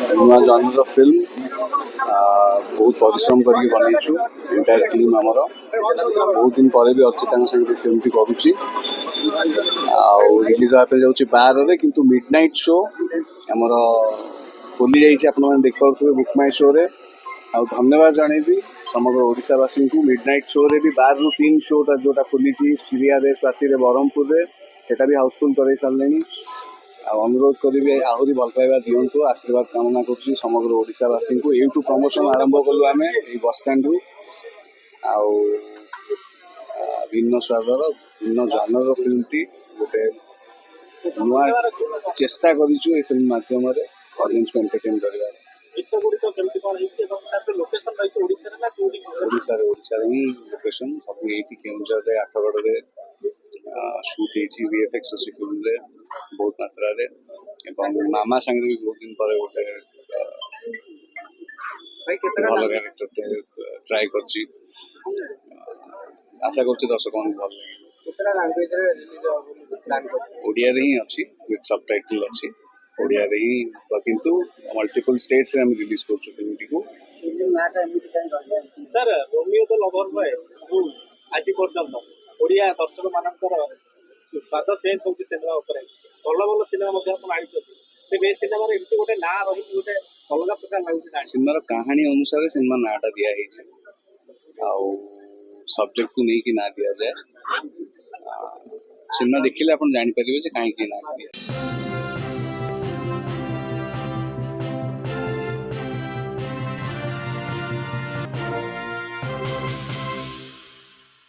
नुआ जनर फिल्म बहुत परिश्रम करके बनईचु एंटायर टीम आमर बहुत दिन पर भी अर्चिता संगे फिल्म टी करुच्ची रिलीज होगा जाऊँगी 12 किंतु मिडनाइट शो आमर खोली जाइए आप देखिए बुक माई शो रे आ धन्यवाद जनईबी समग्र ओडिशावासी को मिडनाइट शो रे भी 12 ରୁ 3 शो जोटा खोली स्त्रिया स्वाति ब्रह्मपुर सेटा भी हाउसफुल कर सारे अनुरोध करी आहरी भल पाइबा दिंतु आशीर्वाद कामना कर समग्र ओडिशावासी को यूट्यूब प्रमोशन आरंभ कलु आम बस स्टैंड रु भिन्न स्वादर भिन्न जनर फिल्म टी गोटे नुआ चेष्टा करूँ फिल्म मध्यम ऑडियंस को एंटरटेन कर ओडिशा ही लोकेशन सब ये केन्दुझर आठगढ़ शूट हो वीएफएक्स अच्छी फिल्म रे बहुत मात्रा रे मामा संगे भी बहुत दिन पर गोटे भल कैरेक्टर ट्राए कर आशा कर दर्शक भल ओडिया रे ही अच्छी विथ सबटाइटल अच्छी ओडिया रे ही किंतु मल्टीपल स्टेट्स रे हम रिलीज करछु फिल्म टी को sir Romeo the lover boy आज पर्यंत ओडिया दर्शक मानकर स्वाद चेंज होती सिनेमा उपरे भल भल सिनेमा मध्य आपण आइछथि ते सिनेमा रे एमती गोटे ना रही गोटे अलग प्रकार लागुछि सिनेमा कहानी अनुसार सिनेमा नाटा दिया है आउ सब्जेक्ट को नहीं कि ना दिया जाए सिनेमा देखिले आपण जानि परिबे जे काहे कि ना दिया